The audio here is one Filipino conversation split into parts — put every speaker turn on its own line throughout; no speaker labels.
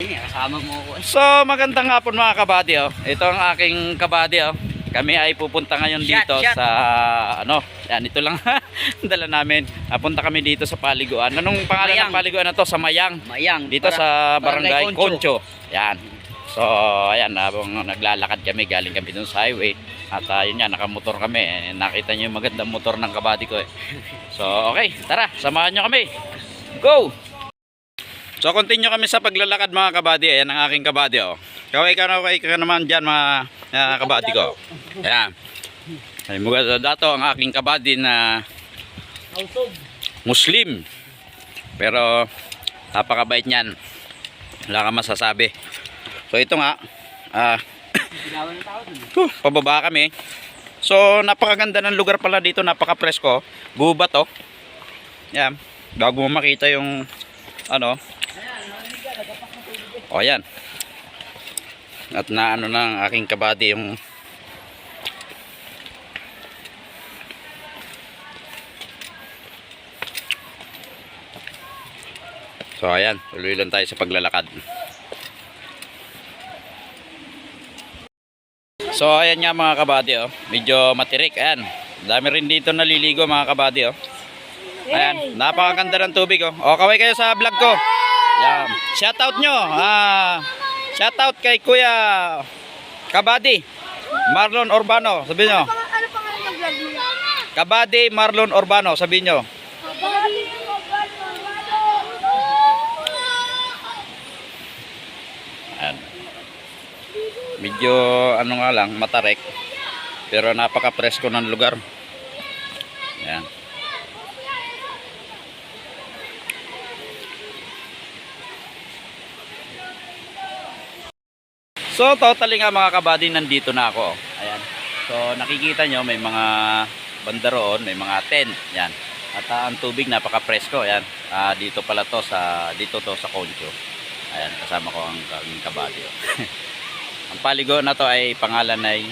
Kasama mo ako.
So magandang hapon mga kabady oh. Ito ang aking kabady oh. Kami ay pupunta ngayon dito sa ano, yan ito lang dala namin. Punta kami dito sa paliguan. Anong pangalan ng paliguan na to? Sa Mayang.
Mayang.
Dito sa Barangay Concho. Yan. So ayan, habang naglalakad kami, galing kami dun sa highway. At yun yan, nakamotor kami. Nakita nyo yung magandang motor ng kabady ko eh. So okay, tara, samahan nyo kami. Go! So continue kami sa paglalakad mga kabady. Ayan ang aking kabady oh. Kaway ka naman dyan mga kabady ko. Ayan. Ay mula dato ang aking kabady na Muslim. Pero napakabait niyan. Wala ka masasabi. So ito nga pababa kami. So napakaganda ng lugar pala dito, napaka-presko. Gubat oh. Yan. Bago mo makita yung ano. O yan. At na ano ng aking kabady yung so ayan, tuloy lang tayo sa paglalakad. So ayan nga mga kabady oh. Medyo matirik. Ayan. Dami rin dito naliligo mga kabady oh. Ayan, napakaganda ng tubig oh. O kaway kayo sa vlog ko. Yan. Shoutout nyo. Shoutout kay Kuya Kabady Marlon Urbano. Sabihin nyo.
Ano pangalan ng vlog mo?
Kabady Marlon Urbano. Sabihin nyo. Ayan. Medyo ano nga lang, matarek. Pero napaka-presko ng lugar. Ayan. So totally nga mga kabady, nandito na ako. Ayan. So nakikita nyo may mga bandaroon, may mga tent. Yan. At ang tubig napaka-presko. Ayan. Dito pala to sa Concho. Ayan, kasama ko ang kabady. Ang paligo na to ay pangalan ay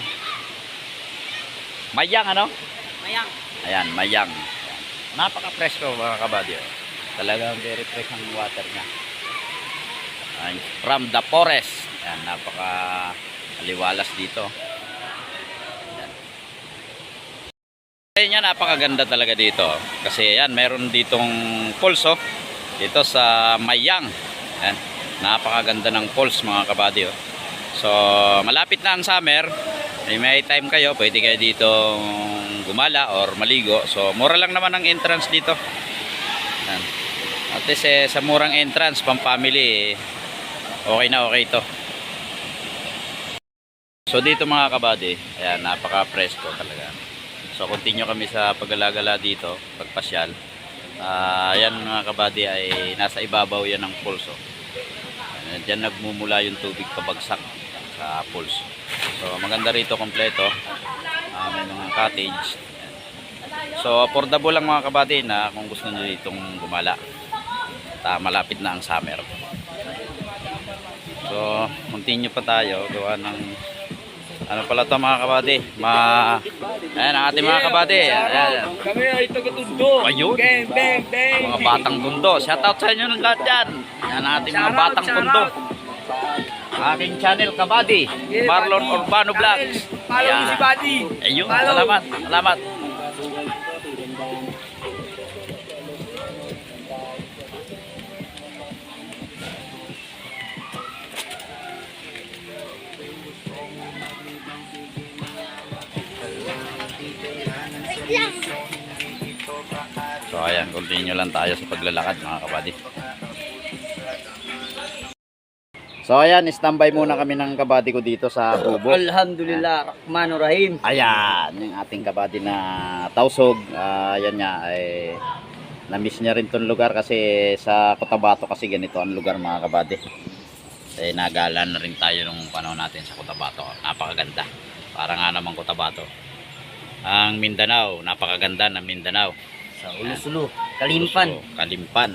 Mayang ano?
Mayang.
Ayan, Mayang. Ayan. Napaka-presko mga kabady. Talagang very fresh ang water niya. Ayan. From the forest. Ayan, napaka aliwalas dito. Ayan. Ayan, napakaganda talaga dito. Kasi ayan, mayroon ditong falls oh. Dito sa Mayang. Ayan, napakaganda ng falls mga kabady oh. So, malapit na ang summer. May time kayo, pwede kayo dito gumala or maligo. So, mura lang naman ang entrance dito. Ayan. At least sa murang entrance, pang family okay na okay ito. So dito mga kabady, ayan, napaka-presko talaga. So continue kami sa paggalagala dito, pagpasyal. Ayan mga kabady ay nasa ibabaw yan ng pulso. Diyan nagmumula yung tubig pabagsak sa pulso. So maganda rito, kompleto. May mga cottage. Ayan. So affordable lang mga kabady na kung gusto nyo ditong gumala. At malapit na ang summer. So continue pa tayo, gawa ng ano pala ito mga kabady? Ayan ang ating mga kabady. Ayan.
Kami ay taga-Tundo.
Ayun.
Bang, bang, bang.
Mga batang Tundo. Shoutout sa inyo ng lahat dyan. Ayan ang ating mga batang Tundo. Aking channel kabady, Marlon Urbano Vlogs.
Follow mo si Buddy.
Ayun. Salamat. Salamat. So ayan, continue lang tayo sa paglalakad mga kabady. So ayan, standby muna kami ng kabady ko dito sa tubo.
Alhamdulillah, Rahmanurrahim.
Ayan, yung ating kabady na Tausog. Ayan nga, ay na-miss niya rin tong lugar kasi sa Cotabato kasi ganito ang lugar mga kabady. Eh, nagala na rin tayo nung panahon natin sa Cotabato. Napakaganda. Para nga naman Cotabato. Ang Mindanao, napakaganda ng Mindanao.
Sa Ulusulu, Kalimpan.
Kalimpan.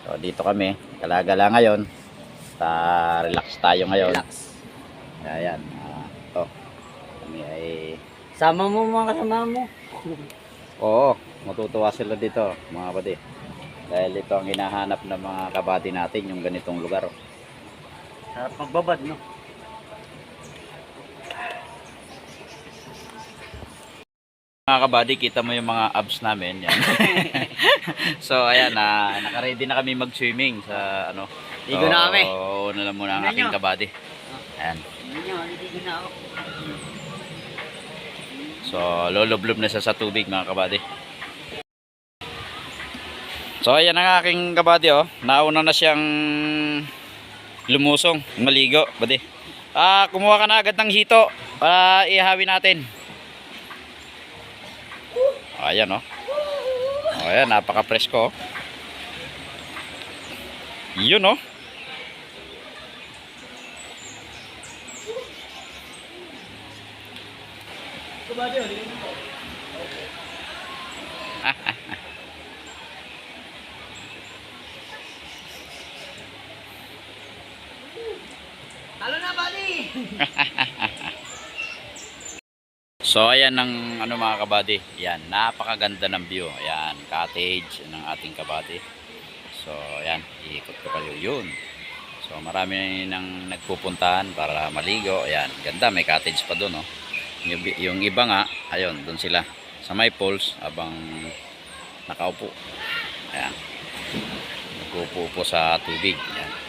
So dito kami, kalagala ngayon. Relax tayo ngayon.
Relax.
Ayan. Kami ay
Sama mo mga kasama mo.
oo, matutuwa sila dito, mga kapatid. Dahil ito ang hinahanap ng mga kabady natin, yung ganitong lugar.
Sarap magbabad, no?
Mga kabady, kita mo yung mga abs namin. Yan. So ayan, naka-ready na kami mag-swimming sa ano.
Ligo na kami.
Oo, na lang muna ang
Tingnan
aking
nyo.
kabady. Ayan.
Hindi nyo, naligo na ako.
So loloblob na siya sa tubig mga kabady. So ayan ang aking kabady, oh. Nauna na siyang lumusong, maligo, bade. Kumuha ka na agad ng hito para ihawin natin. Ayan, oh. Ayan, napaka-presko, oh. Yun, oh.
Talo na, buddy!
So ayan ang ano mga kabady. Yan, napakaganda ng view. Ayan, cottage ng ating kabady. So ayan, iikot ko kayo yun. So marami nang nagpupuntahan para maligo. Ayan, ganda, may cottage pa doon, oh. Yung iba nga, ayun, doon sila sa may pools habang nakaupo. Ayan. Nagpupo sa tubig. Ayan.